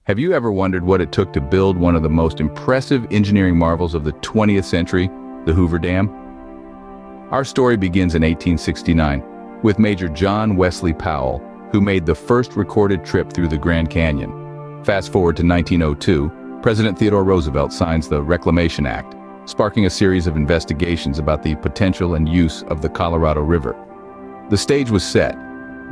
Have you ever wondered what it took to build one of the most impressive engineering marvels of the 20th century, the Hoover Dam? Our story begins in 1869 with Major John Wesley Powell, who made the first recorded trip through the Grand Canyon. Fast forward to 1902, President Theodore Roosevelt signs the Reclamation Act, sparking a series of investigations about the potential and use of the Colorado River. The stage was set,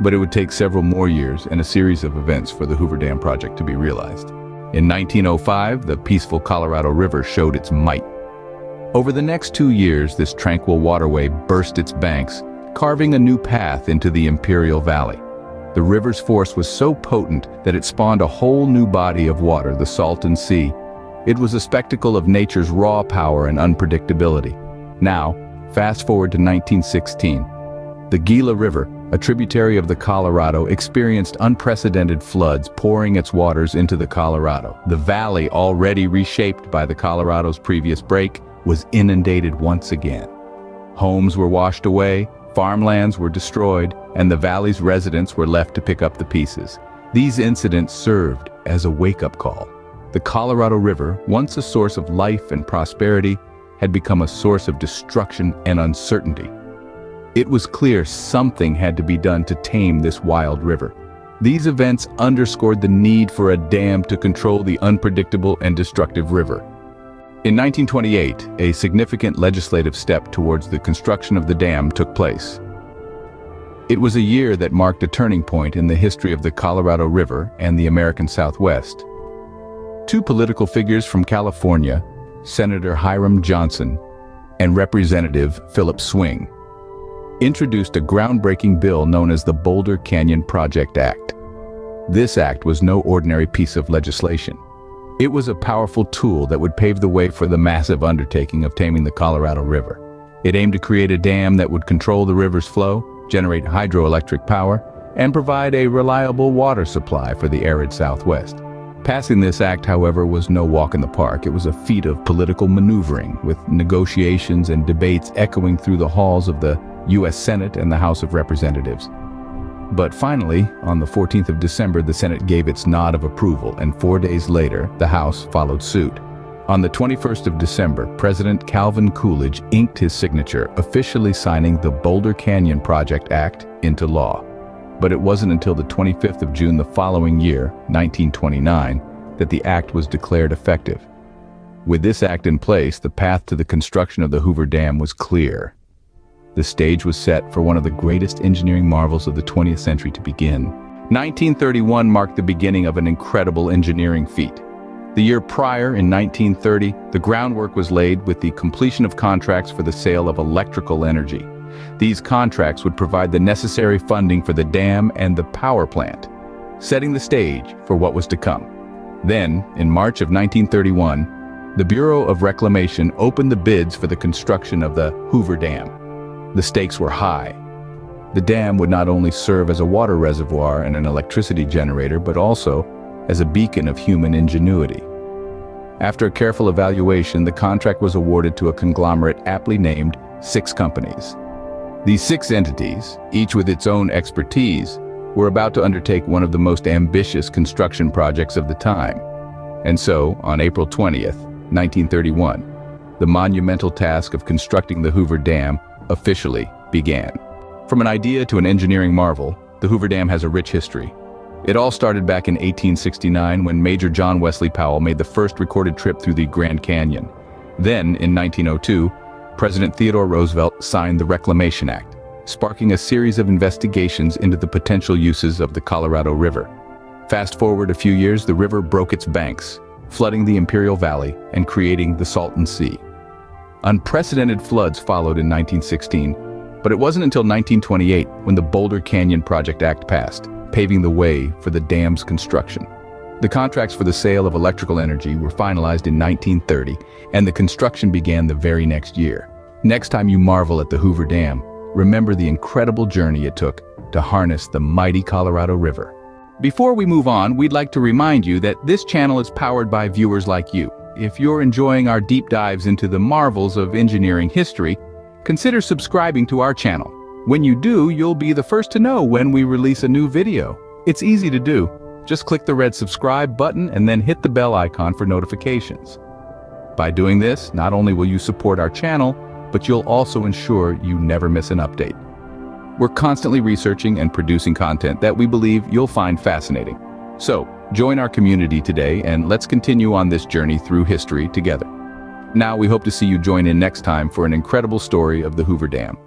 but it would take several more years and a series of events for the Hoover Dam project to be realized. In 1905, the peaceful Colorado River showed its might. Over the next 2 years, this tranquil waterway burst its banks, carving a new path into the Imperial Valley. The river's force was so potent that it spawned a whole new body of water, the Salton Sea. It was a spectacle of nature's raw power and unpredictability. Now, fast forward to 1916. The Gila River, a tributary of the Colorado, experienced unprecedented floods, pouring its waters into the Colorado. The valley, already reshaped by the Colorado's previous break, was inundated once again. Homes were washed away, farmlands were destroyed, and the valley's residents were left to pick up the pieces. These incidents served as a wake-up call. The Colorado River, once a source of life and prosperity, had become a source of destruction and uncertainty. It was clear something had to be done to tame this wild river. These events underscored the need for a dam to control the unpredictable and destructive river. In 1928, a significant legislative step towards the construction of the dam took place. It was a year that marked a turning point in the history of the Colorado River and the American Southwest. Two political figures from California, Senator Hiram Johnson and Representative Philip Swing, introduced a groundbreaking bill known as the Boulder Canyon Project Act. This act was no ordinary piece of legislation. It was a powerful tool that would pave the way for the massive undertaking of taming the Colorado River. It aimed to create a dam that would control the river's flow, generate hydroelectric power, and provide a reliable water supply for the arid Southwest. Passing this act, however, was no walk in the park. It was a feat of political maneuvering, with negotiations and debates echoing through the halls of the U.S. Senate and the House of Representatives. But finally, on the 14th of December, the Senate gave its nod of approval, and 4 days later, the House followed suit. On the 21st of December, President Calvin Coolidge inked his signature, officially signing the Boulder Canyon Project Act into law. But it wasn't until the 25th of June the following year, 1929, that the act was declared effective. With this act in place, the path to the construction of the Hoover Dam was clear. The stage was set for one of the greatest engineering marvels of the 20th century to begin. 1931 marked the beginning of an incredible engineering feat. The year prior, in 1930, the groundwork was laid with the completion of contracts for the sale of electrical energy. These contracts would provide the necessary funding for the dam and the power plant, setting the stage for what was to come. Then, in March of 1931, the Bureau of Reclamation opened the bids for the construction of the Hoover Dam. The stakes were high. The dam would not only serve as a water reservoir and an electricity generator, but also as a beacon of human ingenuity. After a careful evaluation, the contract was awarded to a conglomerate aptly named 6 companies. These 6 entities, each with its own expertise, were about to undertake one of the most ambitious construction projects of the time. And so, on April 20th, 1931, the monumental task of constructing the Hoover Dam officially began. From an idea to an engineering marvel, the Hoover Dam has a rich history. It all started back in 1869 when Major John Wesley Powell made the first recorded trip through the Grand Canyon. Then, in 1902, President Theodore Roosevelt signed the Reclamation Act, sparking a series of investigations into the potential uses of the Colorado River. Fast forward a few years, the river broke its banks, flooding the Imperial Valley and creating the Salton Sea. Unprecedented floods followed in 1916, but it wasn't until 1928 when the Boulder Canyon Project Act passed, paving the way for the dam's construction. The contracts for the sale of electrical energy were finalized in 1930, and the construction began the very next year. Next time you marvel at the Hoover Dam, remember the incredible journey it took to harness the mighty Colorado River. Before we move on, we'd like to remind you that this channel is powered by viewers like you. If you're enjoying our deep dives into the marvels of engineering history, consider subscribing to our channel. When you do, you'll be the first to know when we release a new video. It's easy to do. Just click the red subscribe button and then hit the bell icon for notifications. By doing this, not only will you support our channel, but you'll also ensure you never miss an update. We're constantly researching and producing content that we believe you'll find fascinating. So, join our community today and let's continue on this journey through history together. Now we hope to see you join in next time for an incredible story of the Hoover Dam.